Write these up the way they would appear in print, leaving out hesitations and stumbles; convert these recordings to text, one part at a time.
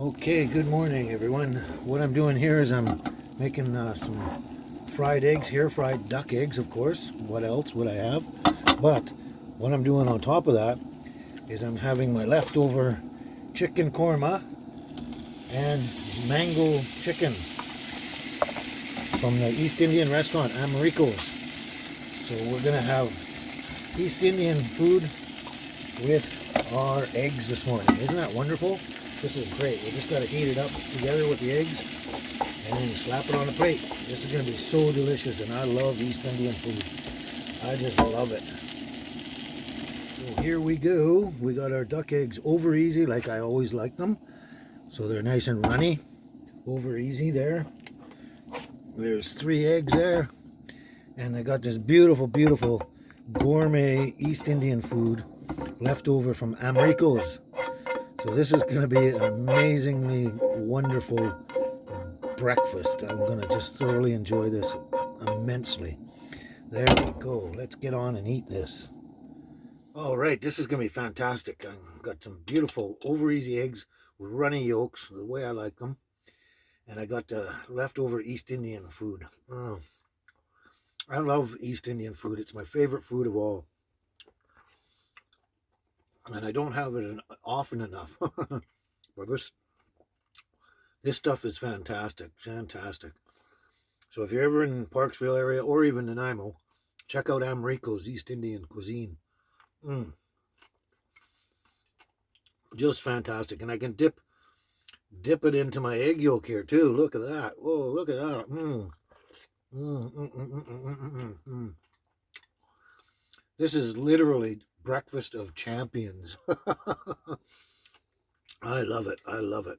Okay, good morning everyone. What I'm doing here is I'm making some fried eggs here, fried duck eggs of course. What else would I have? But what I'm doing on top of that is I'm having my leftover chicken korma and mango chicken from the East Indian restaurant, Americo's. So we're gonna have East Indian food with our eggs this morning. Isn't that wonderful? This is great. We just got to heat it up together with the eggs and then slap it on a plate. This is going to be so delicious, and I love East Indian food. I just love it. So here we go. We got our duck eggs over easy like I always like them. So they're nice and runny. Over easy there. There's 3 eggs there. And they got this beautiful, beautiful gourmet East Indian food left over from Americo's. So this is going to be an amazingly wonderful breakfast. I'm going to just thoroughly enjoy this immensely. There we go. Let's get on and eat this. All right, this is going to be fantastic. I've got some beautiful over easy eggs with runny yolks, the way I like them. And I got the leftover East Indian food. Oh, I love East Indian food. It's my favorite food of all. And I don't have it often enough. But this stuff is fantastic, fantastic. So if you're ever in Parksville area or even Nanaimo, check out Americo's East Indian cuisine. Just fantastic. And I can dip it into my egg yolk here too. Look at that. Whoa, look at that. This is literally breakfast of champions. I love it. I love it.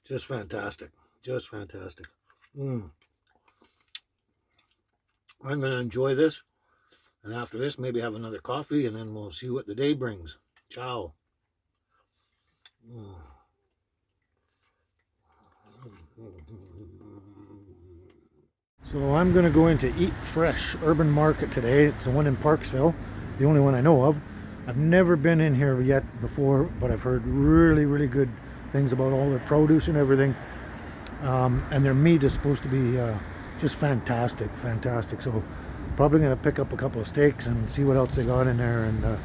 Just fantastic. Just fantastic. I'm going to enjoy this. And after this, maybe have another coffee, and then we'll see what the day brings. Ciao. So I'm going to go into Eat Fresh Urban Market today. It's the one in Parksville, the only one I know of. I've never been in here yet before, but I've heard really, really good things about all their produce and everything. And their meat is supposed to be just fantastic, fantastic. So probably going to pick up a couple of steaks and see what else they got in there and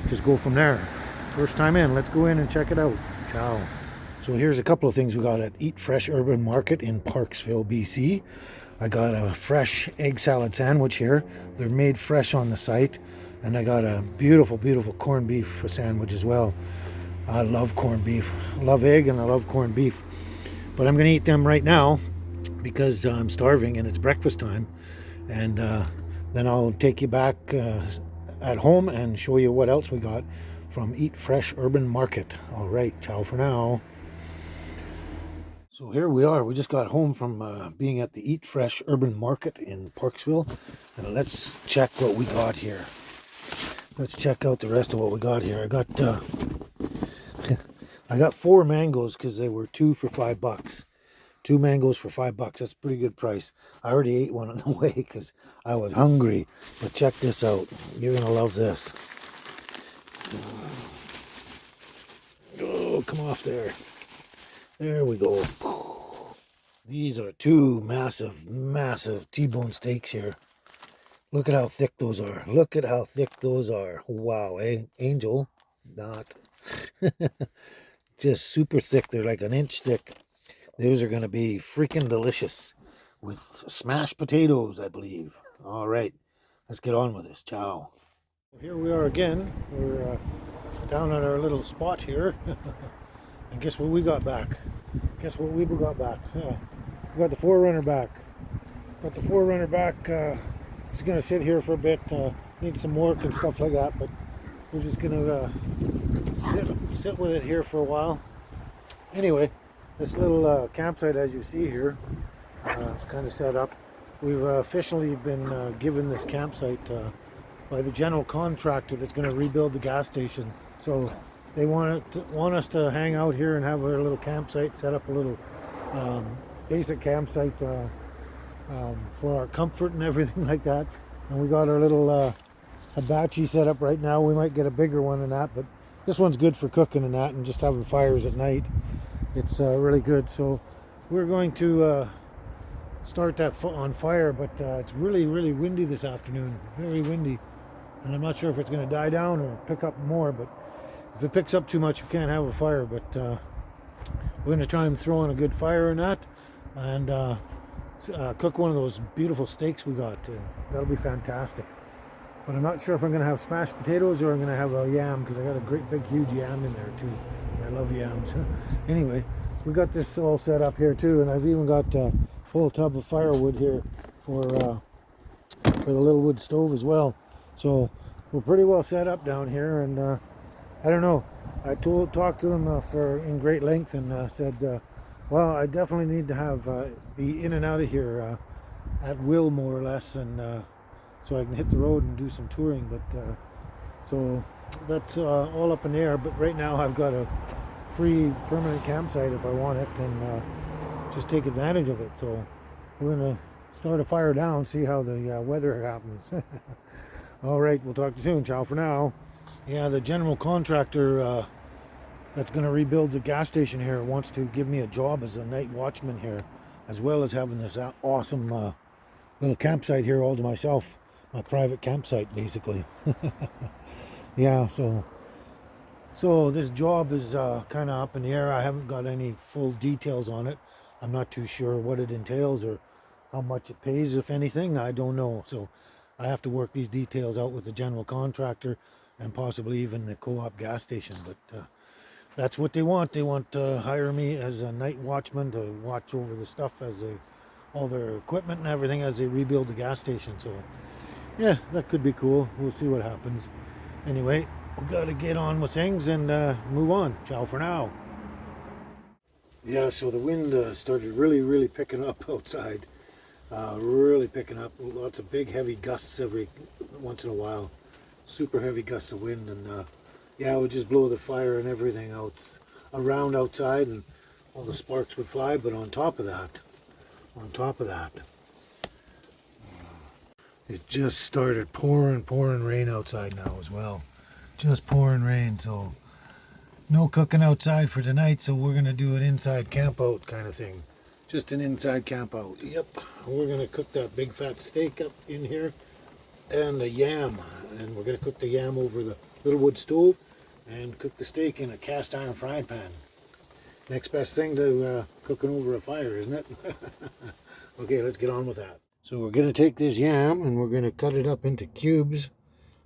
just go from there. First time in, let's go in and check it out. Ciao. So here's a couple of things we got at Eat Fresh Urban Market in Parksville, BC. I got a fresh egg salad sandwich here. They're made fresh on the site. And I got a beautiful, beautiful corned beef sandwich as well. I love corned beef. I love egg and I love corned beef. But I'm going to eat them right now because I'm starving and it's breakfast time. And then I'll take you back at home and show you what else we got from Eat Fresh Urban Market. All right, ciao for now. So here we are. We just got home from being at the Eat Fresh Urban Market in Parksville. And let's check what we got here. Let's check out the rest of what we got here. I got 4 mangoes because they were 2 for $5. 2 mangoes for $5. That's a pretty good price. I already ate one on the way because I was hungry. But check this out. You're gonna love this. Oh, come off there. There we go. These are 2 massive, massive T-bone steaks here. Look at how thick those are. Look at how thick those are. Wow, Angel, not. Just super thick. They're like an inch thick. Those are going to be freaking delicious with smashed potatoes, I believe. All right, let's get on with this. Ciao. Here we are again. We're down at our little spot here. And guess what we got back? Guess what we got back? Yeah, we got the 4Runner back. Got the 4Runner back. Just gonna sit here for a bit, need some work and stuff like that, but we're just gonna sit with it here for a while. Anyway, this little campsite, as you see here, is kind of set up. We've officially been given this campsite by the general contractor that's going to rebuild the gas station. So they want us to hang out here and have our little campsite, set up a little basic campsite for our comfort and everything like that. And we got our little hibachi set up right now. We might get a bigger one than that, but this one's good for cooking and that and just having fires at night. It's really good. So we're going to start that on fire, but it's really, really windy this afternoon. Very windy. And I'm not sure if it's going to die down or pick up more, but if it picks up too much, we can't have a fire. But we're going to try and throw on a good fire in that and cook one of those beautiful steaks we got. That'll be fantastic. But I'm not sure if I'm going to have smashed potatoes or I'm going to have a yam, because I got a great big huge yam in there too. I love yams. Anyway, we got this all set up here too, and I've even got a full tub of firewood here for the little wood stove as well. So we're pretty well set up down here, and I don't know. I talked to them in great length, and said, well, I definitely need to have be in and out of here at will, more or less, and so I can hit the road and do some touring. But so that's all up in the air. But right now I've got a free permanent campsite if I want it, and just take advantage of it. So we're gonna start a fire down, see how the weather happens. All right, we'll talk to you soon. Ciao for now. Yeah, the general contractor that's going to rebuild the gas station here wants to give me a job as a night watchman here, as well as having this awesome little campsite here all to myself. My private campsite, basically. Yeah, so this job is kind of up in the air. I haven't got any full details on it. I'm not too sure what it entails or how much it pays, if anything. I don't know. So I have to work these details out with the general contractor and possibly even the co-op gas station. But that's what they want. They want to hire me as a night watchman to watch over the stuff as all their equipment and everything as they rebuild the gas station. So yeah, that could be cool. We'll see what happens. Anyway, we've got to get on with things and move on. Ciao for now. Yeah, so the wind started really, really picking up outside. Really picking up. Lots of big, heavy gusts every once in a while. Super heavy gusts of wind, and yeah, it would just blow the fire and everything out around outside, and all the sparks would fly. But on top of that, it just started pouring rain outside now as well. Just pouring rain, so no cooking outside for tonight, so we're gonna do an inside camp out kind of thing. Just an inside camp out. Yep, we're gonna cook that big fat steak up in here and the yam, and we're gonna cook the yam over the little wood stove and cook the steak in a cast iron frying pan. Next best thing to cooking over a fire, isn't it? Okay, let's get on with that. So we're gonna take this yam and we're gonna cut it up into cubes,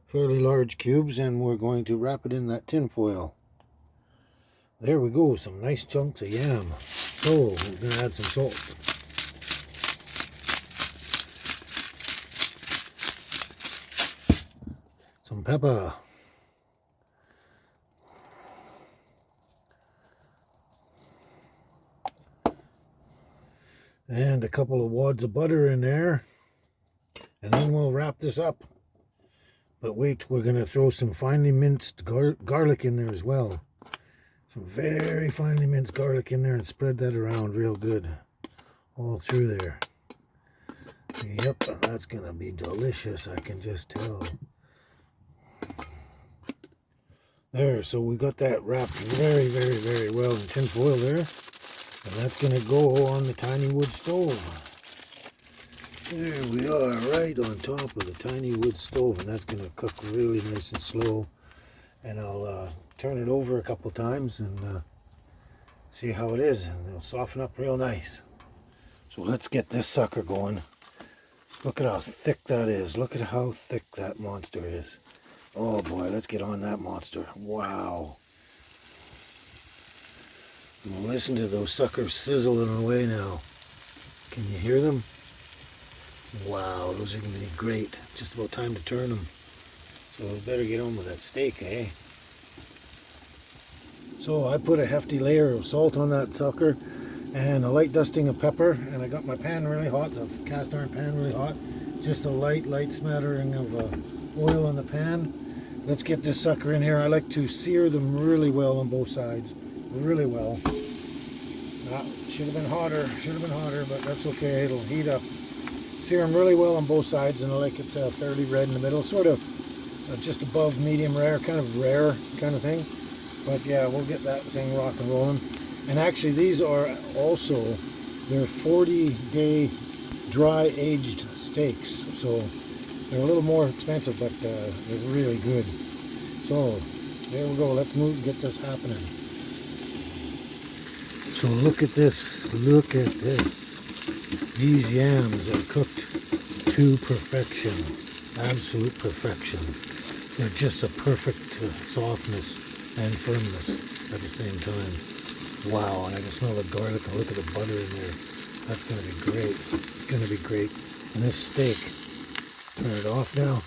fairly large cubes, and we're going to wrap it in that tin foil. There we go, some nice chunks of yam. So we're going to add some salt. Some pepper. And a couple of wads of butter in there. And then we'll wrap this up. But wait, we're going to throw some finely minced garlic in there as well. Some very finely minced garlic in there and spread that around real good. All through there. Yep, that's going to be delicious, I can just tell. There, so we got that wrapped very, very, very well in tin foil there. And that's going to go on the tiny wood stove. There we are, right on top of the tiny wood stove. And that's going to cook really nice and slow. And I'll turn it over a couple times and see how it is, and they'll soften up real nice. So let's get this sucker going. Look at how thick that is. Look at how thick that monster is. Oh boy, let's get on that monster. Wow. And listen to those suckers sizzling away now. Can you hear them? Wow, those are going to be great. Just about time to turn them. So we better get on with that steak, eh? So I put a hefty layer of salt on that sucker and a light dusting of pepper, and I got my pan really hot, the cast iron pan really hot. Just a light smattering of oil on the pan. Let's get this sucker in here. I like to sear them really well on both sides, really well. Should have been hotter, but that's okay, it'll heat up. Sear them really well on both sides, and I like it fairly red in the middle, sort of just above medium rare, kind of thing. But yeah, we'll get that thing rock and rolling. And actually these are also, they're 40-day dry aged steaks. So they're a little more expensive, but they're really good. So there we go. Let's move, get this happening. So look at this. Look at this. These yams are cooked to perfection. Absolute perfection. They're just a perfect softness and firmness at the same time. Wow, and I can smell the garlic and look at the butter in there. That's going to be great. It's going to be great. And this steak, turn it off now.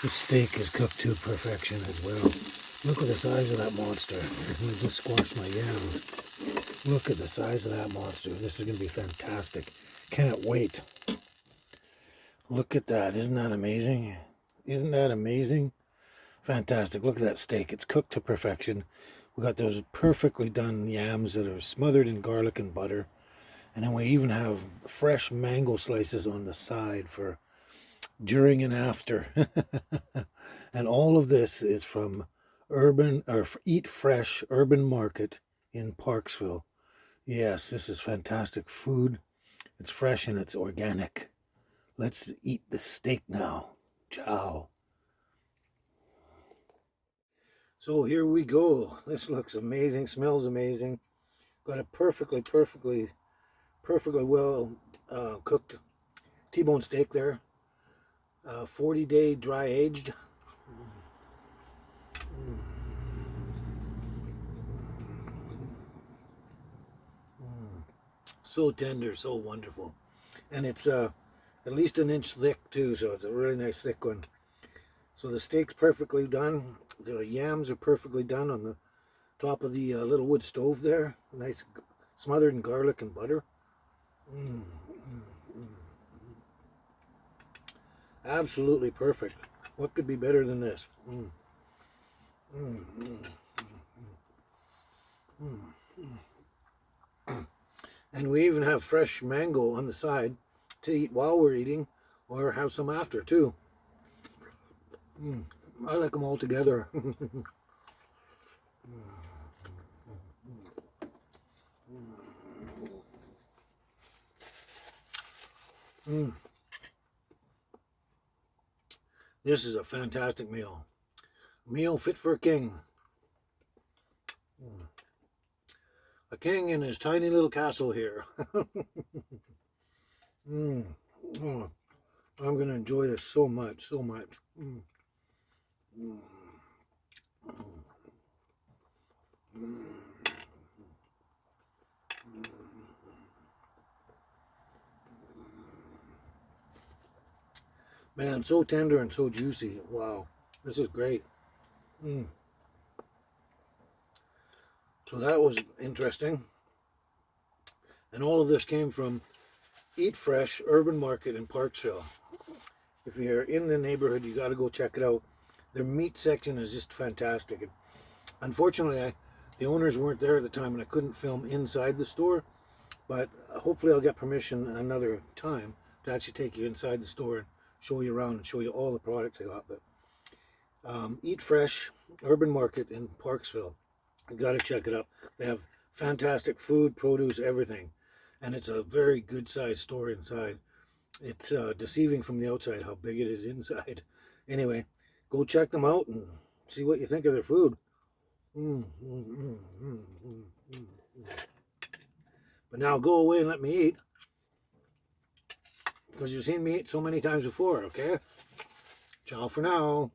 This steak is cooked to perfection as well. Look at the size of that monster. I'm going to just squash my yams. Look at the size of that monster. This is going to be fantastic. Can't wait. Look at that. Isn't that amazing? Isn't that amazing? Fantastic. Look at that steak. It's cooked to perfection. We got those perfectly done yams that are smothered in garlic and butter. And then we even have fresh mango slices on the side for during and after. And all of this is from Eat Fresh Urban Market in Parksville. Yes, this is fantastic food. It's fresh and it's organic. Let's eat the steak now. Ciao. So here we go. This looks amazing, smells amazing. Got a perfectly well cooked T-bone steak there. 40-day dry aged. So tender, so wonderful. And it's at least an inch thick too, so it's a really nice thick one. So the steak's perfectly done. The yams are perfectly done on the top of the little wood stove there. Nice smothered in garlic and butter. Absolutely perfect. What could be better than this? And we even have fresh mango on the side to eat while we're eating, or have some after too. I like them all together. This is a fantastic meal. Meal fit for a king. A king in his tiny little castle here. Oh, I'm going to enjoy this so much, so much. Man, so tender and so juicy. Wow, this is great. So that was interesting. And all of this came from Eat Fresh Urban Market in Parksville. If you're in the neighborhood, you got to go check it out. Their meat section is just fantastic. And unfortunately, the owners weren't there at the time and I couldn't film inside the store. But hopefully I'll get permission another time to actually take you inside the store and show you around and show you all the products I got. But Eat Fresh Urban Market in Parksville. You got to check it out. They have fantastic food, produce, everything. And it's a very good sized store inside. It's deceiving from the outside how big it is inside. Anyway, go check them out and see what you think of their food. But now go away and let me eat, because you've seen me eat so many times before, okay? Ciao for now.